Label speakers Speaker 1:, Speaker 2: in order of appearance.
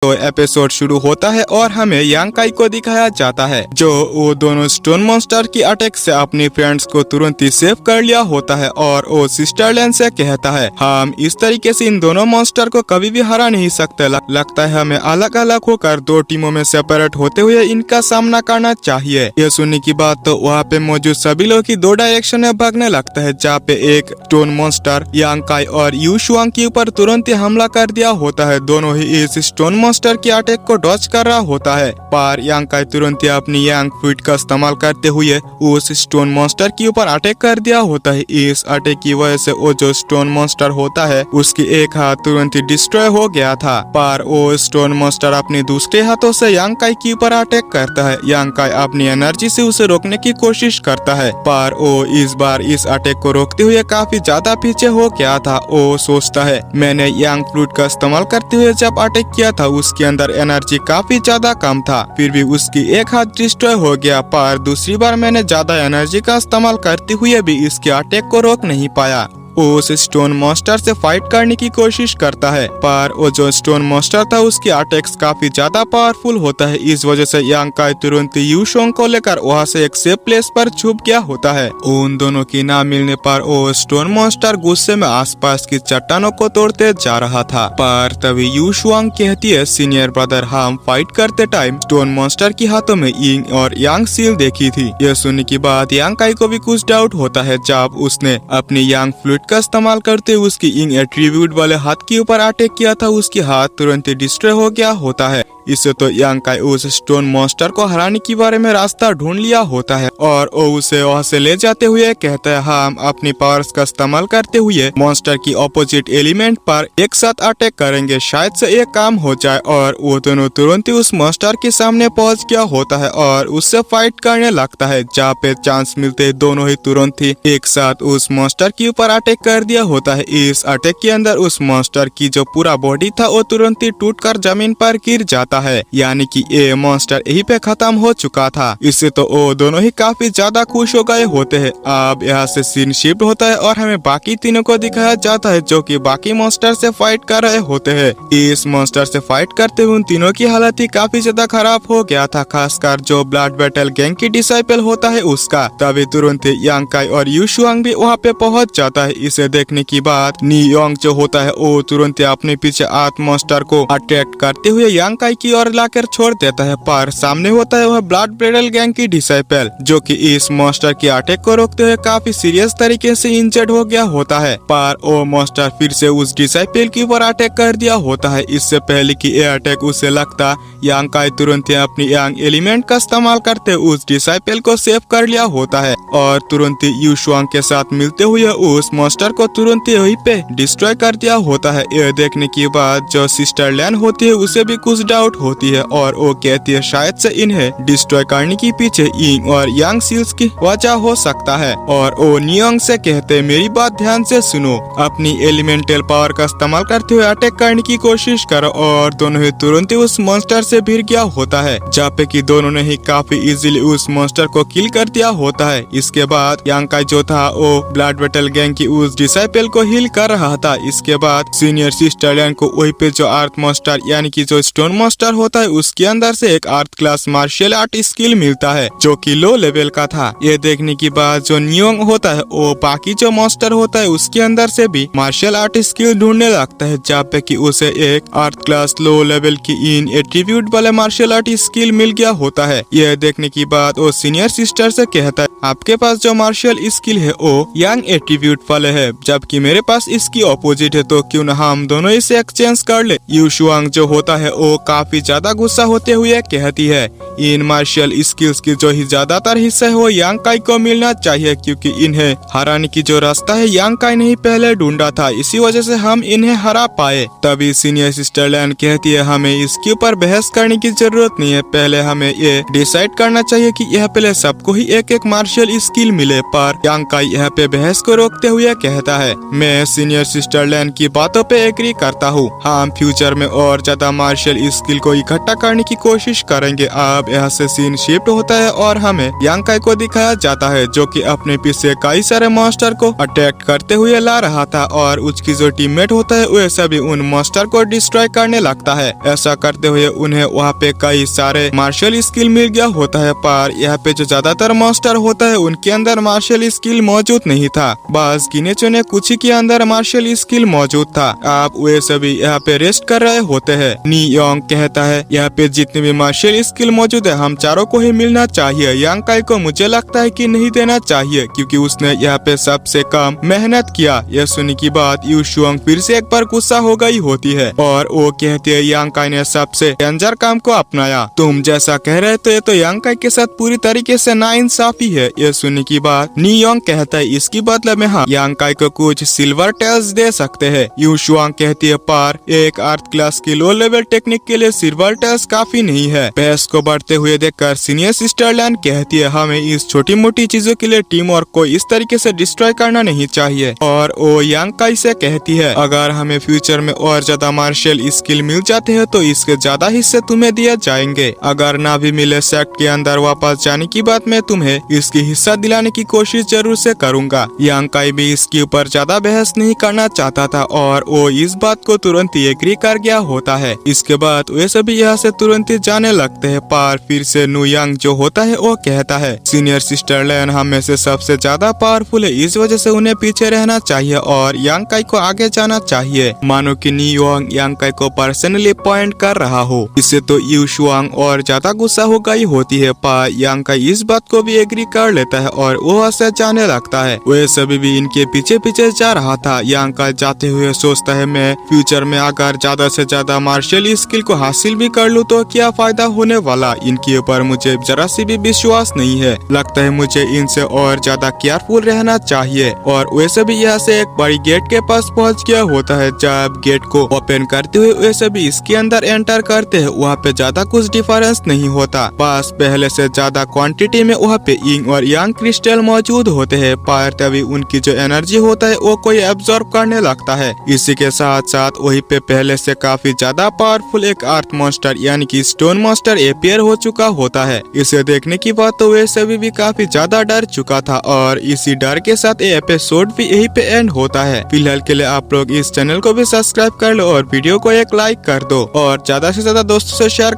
Speaker 1: तो एपिसोड शुरू होता है और हमें यांग काई को दिखाया जाता है जो वो दोनों स्टोन मॉन्स्टर की अटैक से अपनी फ्रेंड्स को तुरंत ही सेव कर लिया होता है और वो सिस्टरलैंड से कहता है हम इस तरीके से इन दोनों मॉन्स्टर को कभी भी हरा नहीं सकते। लगता है हमें अलग अलग होकर दो टीमों में सेपरेट होते हुए इनका सामना करना चाहिए। ये सुनने की बात तो वहाँ पे मौजूद सभी लोग की दो डायरेक्शन में भागने लगता है, जहाँ पे एक स्टोन मॉन्स्टर यांग काई और यू शुआंग के ऊपर तुरंत ही हमला कर दिया होता है। दोनों ही इस स्टोन मॉन्स्टर की अटैक को डॉज कर रहा होता है, पर यांग काई तुरंत ही अपनी यांग फ्रूट का इस्तेमाल करते हुए उस स्टोन मॉन्स्टर के ऊपर अटैक कर दिया होता है। इस अटैक की वजह से वो जो स्टोन मॉन्स्टर होता है उसकी एक हाथ तुरंत ही डिस्ट्रॉय हो गया था, पर वो स्टोन मॉन्स्टर अपने दूसरे हाथों से यांग काई के ऊपर अटैक करता है। यांग काई अपनी एनर्जी से उसे रोकने की कोशिश करता है, पर वो इस बार इस अटैक को रोकते हुए काफी ज्यादा पीछे हो गया था। वो सोचता है मैंने यांग फ्रूट का इस्तेमाल करते हुए जब अटैक किया था उसके अंदर एनर्जी काफी ज्यादा कम था, फिर भी उसकी एक हाथ डिस्ट्रॉय हो गया, पर दूसरी बार मैंने ज्यादा एनर्जी का इस्तेमाल करते हुए भी इसके अटैक को रोक नहीं पाया। वो उस स्टोन मॉन्स्टर से फाइट करने की कोशिश करता है, पर वो जो स्टोन मॉन्स्टर था उसकी अटैक्स काफी ज्यादा पावरफुल होता है। इस वजह से यांग काई तुरंत यू शुआंग को लेकर वहाँ से एक सेफ प्लेस पर छुप गया होता है। उन दोनों की ना मिलने पर वो स्टोन मॉन्स्टर गुस्से में आसपास की चट्टानों को तोड़ते जा रहा था, पर तभी यू शुआंग कहती है सीनियर ब्रदर हम फाइट करते टाइम स्टोन मॉन्स्टर की हाथों में यिंग और यांग सील देखी थी। यह सुनने की बाद यांग काई को भी कुछ डाउट होता है, जब उसने अपनी यांग फ्लूट का इस्तेमाल करते हुए उसकी इंग एट्रीब्यूट वाले हाथ के ऊपर अटैक किया था, उसकी हाथ तुरंत ही डिस्ट्रॉय हो गया होता है। इससे तो यांग काई उस स्टोन मॉन्स्टर को हराने के बारे में रास्ता ढूंढ लिया होता है और वो उसे वहाँ से ले जाते हुए कहता है हम अपनी पावर्स का इस्तेमाल करते हुए मॉन्स्टर की ऑपोजिट एलिमेंट पर एक साथ अटैक करेंगे, शायद से ये काम हो जाए। और वो दोनों तुरंत ही उस मॉन्स्टर के सामने पहुंच गया होता है और उससे फाइट करने लगता है, जहाँ पे चांस मिलते दोनों ही तुरंत ही एक साथ उस मॉन्स्टर के ऊपर अटैक कर दिया होता है। इस अटैक के अंदर उस मॉन्स्टर की जो पूरा बॉडी था वो तुरंत ही टूटकर जमीन पर गिर जाता है, यानी कि ये मॉन्स्टर यहीं पे खत्म हो चुका था। इससे तो वो दोनों ही काफी ज्यादा खुश हो गए होते हैं। अब यहाँ से सीन शिफ्ट होता है और हमें बाकी तीनों को दिखाया जाता है जो कि बाकी मॉन्स्टर से फाइट कर रहे होते हैं। इस मॉन्स्टर से फाइट करते हुए उन तीनों की हालत ही काफी ज्यादा खराब हो गया था, खासकर जो ब्लड बैटल गैंग की डिसाइपल होता है उसका। तभी तुरंत ही यांग काई और यू शुआंग भी वहाँ पे पहुँच जाता है। इसे देखने की बाद नी योंग जो होता है वो तुरंत ही अपने पीछे आर्ट मॉन्स्टर को अटैक करते हुए यांग काई की ओर लाकर छोड़ देता है, पर सामने होता है वह ब्लड बैटल गैंग की डिसाइपल जो कि इस मॉन्स्टर के अटैक को रोकते हुए काफी सीरियस तरीके से इंजर्ड हो गया होता है, पर वो मॉन्स्टर फिर से उस डिसाइपल के ऊपर अटैक कर दिया होता है। इससे पहले कि ये अटैक उसे लगता, यांग काई तुरंत ही अपनी यांग एलिमेंट का इस्तेमाल करते उस डिसाइपल को सेव कर लिया होता है और तुरंत ही यू शुआंग के साथ मिलते हुए उस मॉन्स्टर को तुरंत ही वहीं पे डिस्ट्रॉय कर दिया होता है। यह देखने के बाद जो सिस्टर लैन होती है उसे भी कुछ डाउट होती है और वो कहती है शायद से इन्हें डिस्ट्रॉय करने के पीछे यिंग और यांग सील्स की वजह हो सकता है। और वो नियोंग से कहते हैं मेरी बात ध्यान से सुनो, अपनी एलिमेंटल पावर का इस्तेमाल करते हुए अटैक करने की कोशिश करो। और दोनों ही तुरंत ही उस मॉन्स्टर से भिड़ गया होता है, जहाँ पे कि दोनों ने ही काफी इजीली उस मॉन्स्टर को किल कर दिया होता है। इसके बाद यांग काई जो था वो ब्लड बैटल गैंग की उस डिसाइपल को हील कर रहा था। इसके बाद सीनियर सिस्टर लैन को वही पे जो आर्थ मॉन्स्टर यानी कि जो स्टोन मॉन्स्टर होता है उसके अंदर से एक आर्थ क्लास मार्शल आर्ट स्किल मिलता है जो कि लो लेवल का था। ये देखने के बाद जो नियोंग होता है वो बाकी जो मॉन्स्टर होता है उसके अंदर से भी मार्शल आर्ट स्किल ढूंढने लगता है, जहाँ पे कि उसे एक आर्थ क्लास लो लेवल की इन एट्रीब्यूट वाले मार्शल आर्ट स्किल मिल गया होता है। यह देखने के बाद वो सीनियर सिस्टर से कहता है आपके पास जो मार्शल स्किल है वो यंग एट्रीब्यूट वाले है, जबकि मेरे पास इसकी ऑपोजिट है, तो क्यों ना हम दोनों इसे एक्सचेंज कर ले। यू शुआंग जो होता है वो काफी ज्यादा गुस्सा होते हुए कहती है इन मार्शल स्किल्स की जो ही ज्यादातर हिस्सा है वो यांग काई को मिलना चाहिए, क्योंकि इन्हें हराने की जो रास्ता है यांग काई ने ही पहले ढूंढा था, इसी वजह से हम इन्हें हरा पाए। तभी सीनियर सिस्टर लैन कहती है हमें इसके ऊपर बहस करने की जरूरत नहीं है, पहले हमें ये डिसाइड करना चाहिए कि यह पहले सबको ही एक एक मार्शल स्किल मिले। पर यांग काई यहाँ पे बहस को रोकते हुए कहता है मैं सीनियर सिस्टर लैन की बातों पे एग्री करता हूँ, हम फ्यूचर में और ज्यादा मार्शल स्किल स्किल को इकट्ठा करने की कोशिश करेंगे। अब यहाँ से सीन शिफ्ट होता है और हमें यांग काई को दिखाया जाता है जो कि अपने पीछे कई सारे मॉन्स्टर को अटैक करते हुए ला रहा था और उसकी जो टीममेट होता है वह सभी उन मॉन्स्टर को डिस्ट्रॉय करने लगता है। ऐसा करते हुए उन्हें वहाँ पे कई सारे मार्शल स्किल मिल गया होता है, पर यहाँ पे जो ज्यादातर मॉन्स्टर होता है उनके अंदर मार्शल स्किल मौजूद नहीं था। बस गिने चुने कुछ ही के अंदर मार्शल स्किल मौजूद था। आप वे सभी यहाँ पे रेस्ट कर रहे होते हैं। नी योंग कहता है यहाँ पे जितने भी मार्शल स्किल मौजूद है हम चारों को ही मिलना चाहिए। यांग काई को मुझे लगता है कि नहीं देना चाहिए क्योंकि उसने यहाँ पे सबसे कम मेहनत किया। यह सुनने की बात यू शुआंग फिर से एक बार गुस्सा हो गई होती है और वो कहते हैं यांग काई ने सबसे डेंजर काम को अपनाया। तुम जैसा कह रहे तो ये तो यांग काई के साथ पूरी तरीके से नाइंसाफी है। यह सुनने की बात नी योंग कहता है इसकी बदले में हम यांग काई को कुछ सिल्वर टेल्स दे सकते हैं। यू शुआंग कहती है पर एक अर्थ क्लास की लो लेवल टेक्निक के लिए सिल्वर टेल्स काफी नहीं है। बहस को बढ़ते हुए देखकर सीनियर सिस्टर लैन कहती है हमें इस छोटी मोटी चीजों के लिए टीम वर्क को इस तरीके से डिस्ट्रॉय करना नहीं चाहिए। और वो यांग काई से कहती है अगर हमें फ्यूचर में और ज्यादा मार्शल स्किल मिल जाते हैं तो इसके ज्यादा हिस्से तुम्हें दिए जाएंगे। अगर ना भी मिले सेक्ट के अंदर वापस जाने की बात मैं तुम्हें इसकी हिस्सा दिलाने की कोशिश जरूर से करूंगा। यांग काई भी इसके ऊपर ज्यादा बहस नहीं करना चाहता था और वो इस बात को तुरंत ही एग्री कर गया होता है। इसके बाद वे सभी यहाँ से तुरंत ही जाने लगते हैं, पर फिर से नु यांग जो होता है वो कहता है सीनियर सिस्टर लैन हम में से सबसे ज्यादा पावरफुल है, इस वजह से उन्हें पीछे रहना चाहिए और यांग काई को आगे जाना चाहिए। मानो कि नी योंग यांग काई को पर्सनली पॉइंट कर रहा हो। इससे तो यू शुआंग और ज्यादा गुस्सा हो गई होती है, पर यांग काई इस बात को भी एग्री कर लेता है और वो वहाँ से जाने लगता है। वे सभी भी इनके पीछे पीछे जा रहा था। यांग काई जाते हुए सोचता है मैं फ्यूचर में अगर ज्यादा से ज्यादा मार्शल स्किल को हासिल भी कर लूँ तो क्या फायदा होने वाला। इनके ऊपर मुझे जरा सी भी विश्वास नहीं है। लगता है मुझे इनसे और ज्यादा केयरफुल रहना चाहिए। और वैसे भी यहाँ से एक बड़ी गेट के पास पहुँच गया होता है। जब गेट को ओपन करते हुए वैसे भी इसके अंदर एंटर करते हैं वहाँ पे ज्यादा कुछ डिफरेंस नहीं होता, बस पहले से ज्यादा क्वांटिटी में वहाँ पे इंग और यांग क्रिस्टल मौजूद होते हैं, पर तभी उनकी जो एनर्जी होता है वो कोई एब्जॉर्ब करने लगता है। इसी के साथ साथ वहीं पे पहले से काफी ज्यादा पावरफुल एक अर्थ मॉन्स्टर यानी कि स्टोन मॉन्स्टर अपीयर हो चुका होता है। इसे देखने की बात तो वे सभी भी काफी ज्यादा डर चुका था और इसी डर के साथ ये एपिसोड भी यहीं पे एंड होता है। फिलहाल के लिए आप लोग इस चैनल को भी सब्सक्राइब कर लो और वीडियो को एक लाइक कर दो और ज्यादा से ज्यादा दोस्तों से शेयर